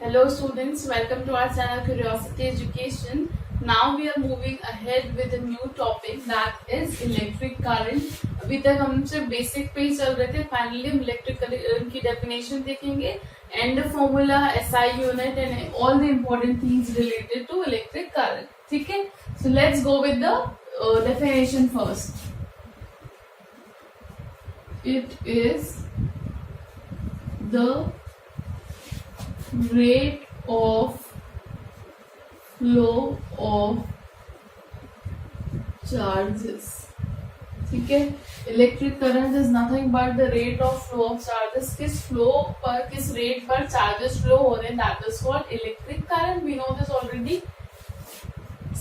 Hello students, welcome to our channel Curiosity Education. Now we are moving ahead with a new topic that is electric current. अभी तक हम सिर्फ basic पे ही चल रहे थे. फाइनली हम इलेक्ट्रिक करंट की डेफिनेशन देखेंगे and formula, SI unit and all the important things related to electric current. ठीक है, so let's go with the definition first. It is the rate of flow of charges. ठीक है, electric current is nothing but the rate of flow of charges. किस flow पर, किस rate पर charges flow हो रहे हैं, that is called electric current. We know this already.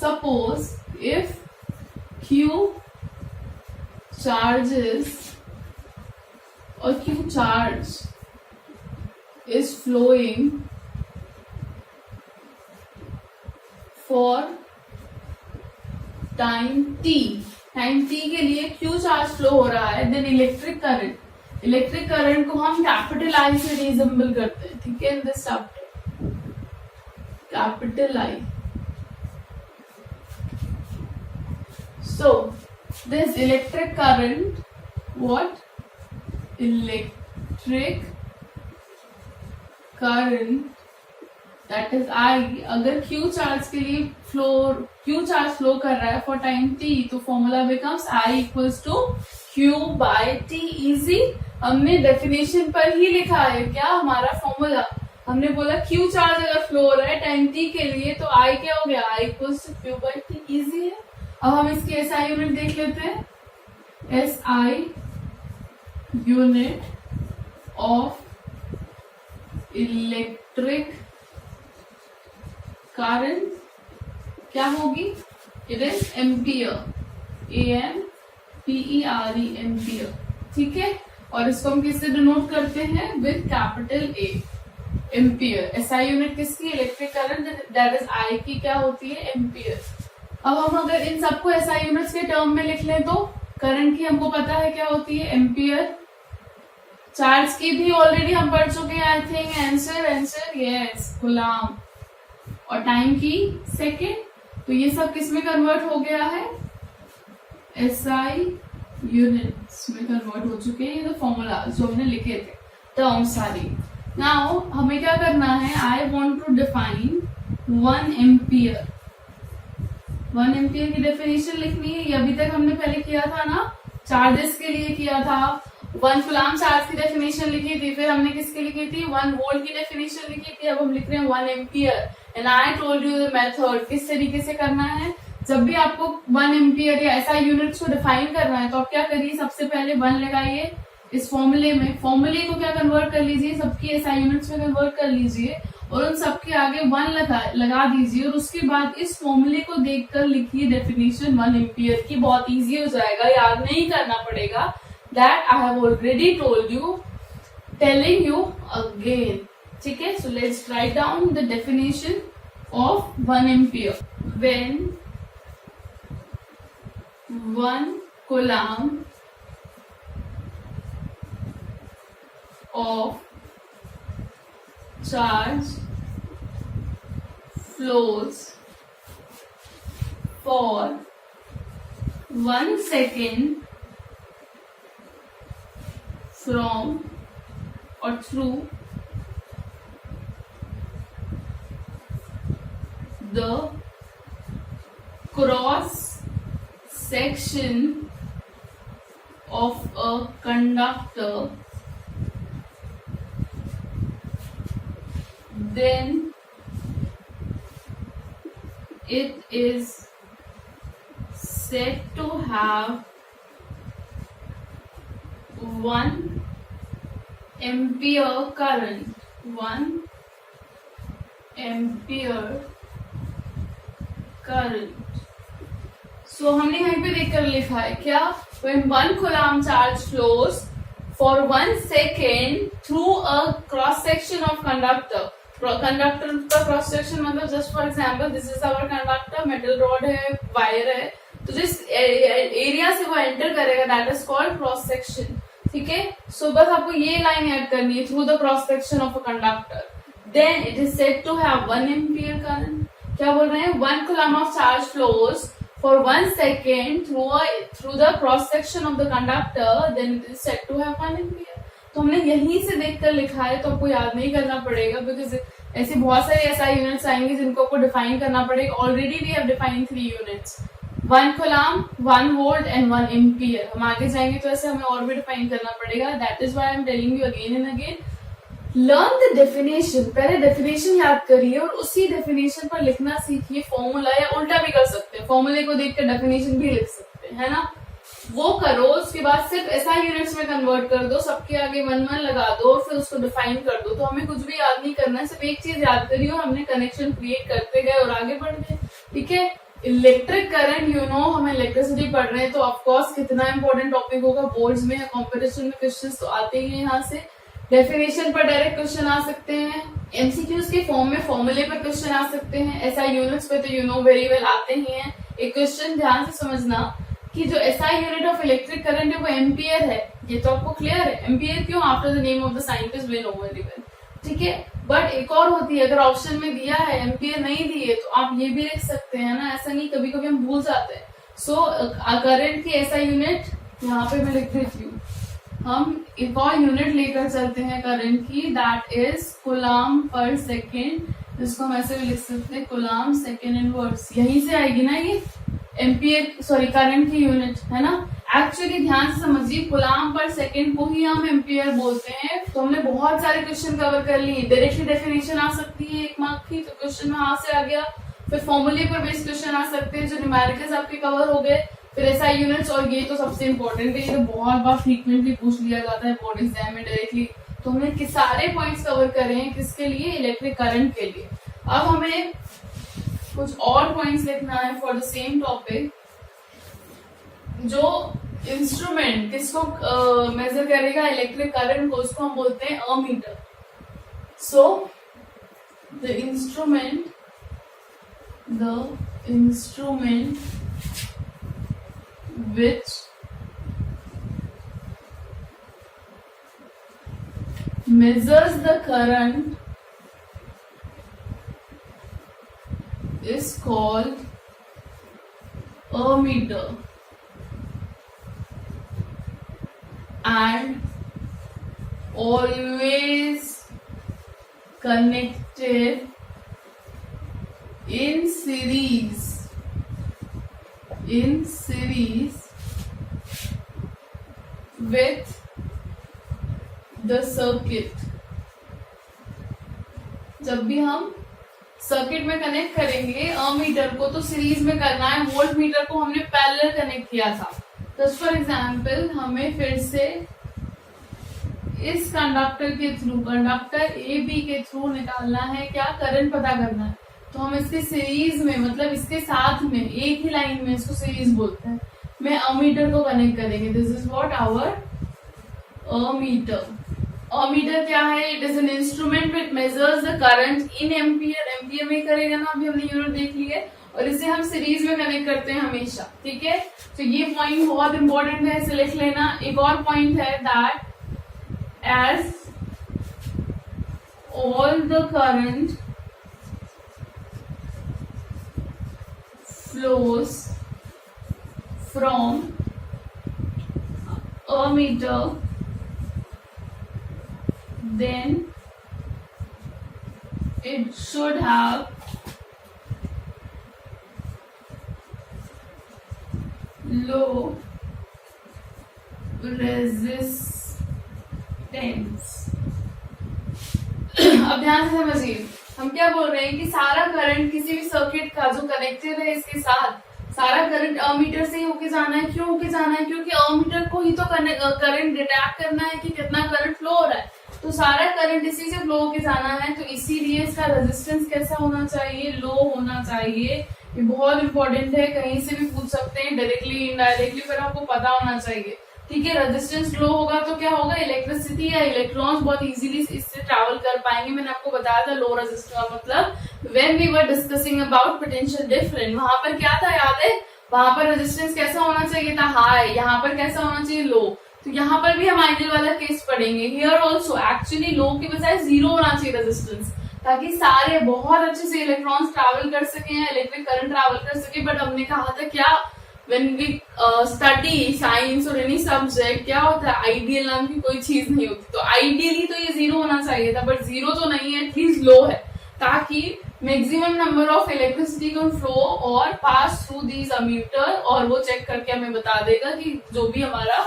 Suppose if Q charges or Q charge is flowing for time t. Time t के लिए Q charge flow हो रहा है, देन इलेक्ट्रिक करंट को हम कैपिटल I से resemble करते हैं. ठीक है, in this chapter capital I. So this electric current, what? Electric current that is I. अगर Q चार्ज के लिए Q चार्ज फ्लो कर रहा है फॉर टाइम t, तो formula becomes I equals to Q by T. Easy. हमने definition पर ही लिखा है क्या हमारा फॉर्मूला. हमने बोला Q चार्ज अगर फ्लो हो रहा है टाइम t के लिए तो I क्या हो गया, I equals to Q by T. Easy है. अब हम इसकी एसआई यूनिट देख लेते हैं. SI unit of electric current क्या होगी? It is ampere. AMPERE, ampere. ठीक है, और इसको हम किससे डिनोट करते हैं? With capital A, ampere. SI unit किसकी? Electric current, that is I की क्या होती है? एम्पियर. अब हम अगर इन सबको एसआई यूनिट्स के टर्म में लिख लें तो करंट की हमको पता है क्या होती है? एम्पियर. चार्ज की भी ऑलरेडी हम पढ़ चुके हैं. I think answer yes, coulomb. और टाइम की सेकेंड. तो ये सब किस में कन्वर्ट हो गया है? एसआई यूनिट्स में कन्वर्ट हो चुके हैं. ये तो फॉर्मूला जो हमने लिखे थे, टर्म सारी. नाउ हमें क्या करना है? I want to define 1 ampere. 1 ampere की डेफिनेशन लिखनी है. ये अभी तक हमने पहले किया था ना, चार्जेस के लिए किया था. 1 कूलम चार्ज की डेफिनेशन लिखी थी, फिर हमने किसकी लिखी थी? 1 वोल्ट की डेफिनेशन लिखी थी. अब हम लिख रहे हैं 1 ampere. And I told you the method. किस तरीके से करना है? जब भी आपको 1 एम्पियर या ऐसा यूनिट्स को डिफाइन करना है तो आप क्या करिए? सबसे पहले 1 लगाइए इस फॉर्मूले में. फॉर्मूले को क्या कन्वर्ट कर लीजिए? सबकी एसआई यूनिट्स में कन्वर्ट कर लीजिए और उन सबके आगे 1 लगा दीजिए. और उसके बाद इस फॉर्मूले को देखकर लिखिए डेफिनेशन 1 एम्पियर की. बहुत इजी हो जाएगा, याद नहीं करना पड़ेगा. That I have already told you, telling you again. ठीक है, so let's write down the definition of 1 ampere. When 1 coulomb of charge flows for 1 second from or through the cross section of a conductor, then it is said to have 1 ampere current. 1 ampere current. So हमने यहाँ पे देखकर लिखा है क्या? When 1 coulomb charge flows for 1 second through a cross section of conductor. Conductor का cross section मतलब just for example this is our conductor, metal rod है, वायर है, तो जिस एरिया से वो एंटर करेगा that is called cross section. ठीक है, सो बस आपको ये लाइन ऐड करनी है, through the cross section of a conductor. then it is said to have 1 ampere current. क्या बोल रहे हैं? 1 coulomb of charge flows for 1 second through the cross section of the conductor, then it is said to have 1 ampere. तो हमने यहीं से देखकर लिखा है, तो आपको याद नहीं करना पड़ेगा, बिकॉज ऐसे बहुत सारे SI यूनिट्स आएंगे जिनको आपको डिफाइन करना पड़ेगा. Already we have defined 3 units, 1 coulomb, 1 volt and 1 ampere. हम आगे जाएंगे तो ऐसे हमें और भी डिफाइन करना पड़ेगा. That is why I am telling you again and again, learn the definition. पहले डेफिनेशन याद करिए और उसी डेफिनेशन पर लिखना सीखिए फॉर्मूला, या उल्टा भी कर सकते हैं, फॉर्मूले को देखकर डेफिनेशन भी लिख सकते हैं, है ना. वो करो, उसके बाद सिर्फ SI यूनिट्स में कन्वर्ट कर दो, सबके आगे 1 लगा दो और फिर उसको डिफाइन कर दो. तो हमें कुछ भी याद नहीं करना है, सिर्फ एक चीज याद करिए और हमने कनेक्शन क्रिएट करते गए और आगे बढ़ गए. ठीक है. इलेक्ट्रिक करंट, यू नो, हम इलेक्ट्रिसिटी पढ़ रहे हैं तो ऑफकोर्स कितना इंपॉर्टेंट टॉपिक होगा. बोर्ड्स में या कॉम्पिटिशन में क्वेश्चन तो आते ही है. यहाँ से डेफिनेशन पर डायरेक्ट क्वेश्चन आ सकते हैं, MCQs के फॉर्म में फॉर्मूले पर क्वेश्चन आ सकते हैं, SI यूनिट्स पे तो यू नो वेरी वेल आते ही हैं. एक क्वेश्चन ध्यान से समझना कि जो SI unit of electric current है वो एम्पियर है. ये तो आपको क्लियर है. एम्पियर क्यों? After the name of the scientist we know very well. ठीक है. बट एक और होती है, अगर ऑप्शन में दिया है एम्पियर नहीं दिए तो आप ये भी लिख सकते हैं ना. ऐसा नहीं, कभी कभी हम भूल जाते हैं. सो करंट की SI यूनिट यहाँ पे मैं लिख देती हूँ. हम एक और यूनिट लेकर चलते हैं करंट की, that is coulomb per second. जिसको हम ऐसे भी लिख सकते हैं, कूलम सेकेंड इनवर्स. यहीं से आएगी ना ये एम्पियर, सॉरी करंट की यूनिट, है ना. एक्चुअली ध्यान से समझिए, कूलम पर सेकेंड को ही हम एम्पियर बोलते हैं. तो हमने बहुत सारे क्वेश्चन कवर कर लिए. डायरेक्टली डेफिनेशन आ सकती है 1 मार्क की, तो क्वेश्चन वहां से आ गया. फिर फॉर्मूले पर बेस्ड क्वेश्चन आ सकते हैं, जो न्यूमेरिकल्स आपके कवर हो गए. फिर SI यूनिट्स, और ये तो सबसे इंपॉर्टेंट है, ये तो बहुत बार फ्रीक्वेंटली पूछ लिया जाता है बोर्ड एग्जाम में डायरेक्टली. तो हमने सारे पॉइंट्स कवर करे हैं. किसके लिए? इलेक्ट्रिक करंट के लिए. अब हमें कुछ और पॉइंट्स लिखना है फॉर द सेम टॉपिक. जो इंस्ट्रूमेंट किसको मेजर करेगा इलेक्ट्रिक करंट को, उसको हम बोलते हैं ammeter. So the instrument which measures the current is called ammeter, and always connected in series with the circuit. जब भी हम सर्किट में कनेक्ट करेंगे अमीटर को तो सीरीज में करना है. वोल्ट मीटर को हमने पैरेलल कनेक्ट किया था. जस्ट फॉर एग्जांपल, हमें फिर से इस कंडक्टर के थ्रू, कंडक्टर AB के थ्रू निकालना है क्या? करंट पता करना है. तो हम इसके सीरीज में, मतलब इसके साथ में एक ही लाइन में, इसको सीरीज बोलते हैं, में अमीटर को कनेक्ट करेंगे. This is what our ammeter. Ammeter क्या है? It is an instrument which measures the current in ampere. Ampere में करेगा ना, अभी हमने यूनिट देख ली है, और इसे हम सीरीज में कनेक्ट करते हैं हमेशा. ठीक है. तो ये पॉइंट बहुत इंपॉर्टेंट है, इसे लिख लेना. एक और पॉइंट है that as all the current flows from ammeter, then it should have low resistance. अब ध्यान से समझिए, हम क्या बोल रहे हैं कि सारा करंट किसी भी सर्किट का जो कनेक्टेड है इसके साथ, सारा करंट अमीटर से ही होके जाना है. क्यों होके जाना है? क्योंकि अमीटर को ही तो करंट डिटेक्ट करना है कि कितना करंट फ्लो हो रहा है. तो सारा करंट इसी से फ्लो होके जाना है. तो इसीलिए इसका रेजिस्टेंस कैसा होना चाहिए? लो होना चाहिए. ये बहुत इंपॉर्टेंट है, कहीं से भी पूछ सकते हैं, डायरेक्टली इनडायरेक्टली, पर आपको पता होना चाहिए. ठीक है. रेजिस्टेंस लो होगा तो क्या होगा? इलेक्ट्रिसिटी या इलेक्ट्रॉन्स बहुत इजीली इससे ट्रैवल कर पाएंगे. मैंने आपको बताया था लो रेजिस्टेंस मतलब when we were discussing about potential difference, वहां पर क्या था याद है? वहां पर रेजिस्टेंस कैसा होना चाहिए था? हाई. यहाँ पर कैसा होना चाहिए? लो. तो यहाँ पर भी हम आइडियल वाला केस पढ़ेंगे. हियर ऑल्सो एक्चुअली लो के बजाय 0 होना चाहिए रेजिस्टेंस, ताकि सारे बहुत अच्छे से इलेक्ट्रॉन्स ट्रैवल कर सके, इलेक्ट्रिक करंट ट्रैवल कर सके। बट हमने कहा था क्या, when we study science और any subject, क्या होता है, आइडियल नाम की कोई चीज नहीं होती। तो आइडियली तो ये 0 होना चाहिए था, बट 0 तो नहीं है, एटलीस्ट लो है, ताकि maximum number of electricity can flow और पास थ्रू दीज अमीटर, और वो चेक करके हमें बता देगा कि जो भी हमारा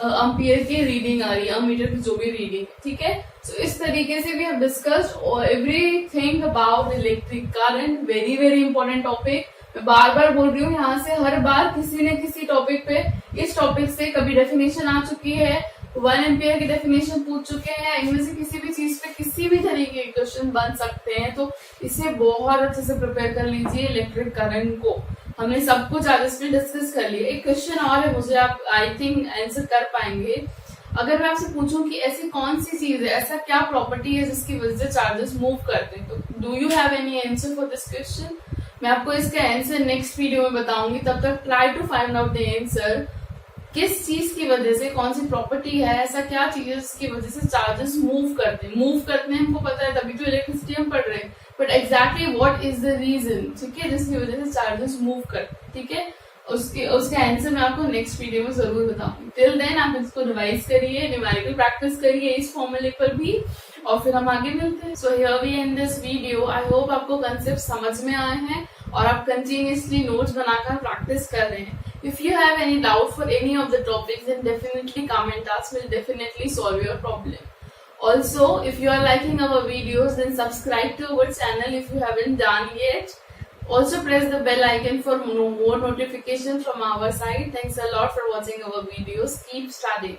एम्पियर की रीडिंग आ रही है, अमीटर की जो भी रीडिंग, ठीक है। सो इस तरीके से भी हम discussed everything about electric current, very very important topic. मैं बार बार बोल रही हूँ, यहाँ से हर बार किसी न किसी टॉपिक पे, इस टॉपिक से कभी डेफिनेशन आ चुकी है, 1 एम्पियर की डेफिनेशन पूछ चुके हैं, इनमें से किसी भी चीज पे किसी भी तरीके के क्वेश्चन बन सकते हैं। तो इसे बहुत अच्छे से प्रिपेयर कर लीजिए। इलेक्ट्रिक करंट को हमने सब कुछ आज इसमें डिस्कस कर लिया। एक क्वेश्चन और है, मुझे आप आई थिंक आंसर कर पाएंगे। अगर मैं आपसे पूछूं कि ऐसी कौन सी चीज है, ऐसा क्या प्रॉपर्टी है जिसकी वजह से चार्जेस मूव करते हैं, तो do you have any answer for this question? मैं आपको इसका आंसर नेक्स्ट वीडियो में बताऊंगी। तब तक try to find out the answer, किस चीज की वजह से, कौन सी प्रॉपर्टी है, ऐसा क्या चीज है जिसकी वजह से चार्जेस मूव करते हैं हमको पता है, तभी तो इलेक्ट्रिसिटी हम पढ़ रहे हैं, but exactly what is the reason, ठीक है, जिसकी वजह से चार्जेस मूव करते हैं, ठीक है। उसके आंसर मैं आपको नेक्स्ट वीडियो में जरूर बताऊंगी। टिल देन आप इसको रिवाइज करिए, न्यूमेरिकल प्रैक्टिस करिए इस फॉर्मूले पर भी, और फिर हम आगे मिलते हैं। So here we end this video. I hope आपको कंसेप्ट समझ में आए हैं और आप कंटिन्यूअसली नोट्स बनाकर प्रैक्टिस कर रहे हैं। If you have any doubt for any of the topics, then definitely comment us. We'll definitely solve your problem. Also, if you are liking our videos, then subscribe to our channel if you haven't done yet. Also, press the bell icon for more notifications from our side. Thanks a lot for watching our videos. Keep studying.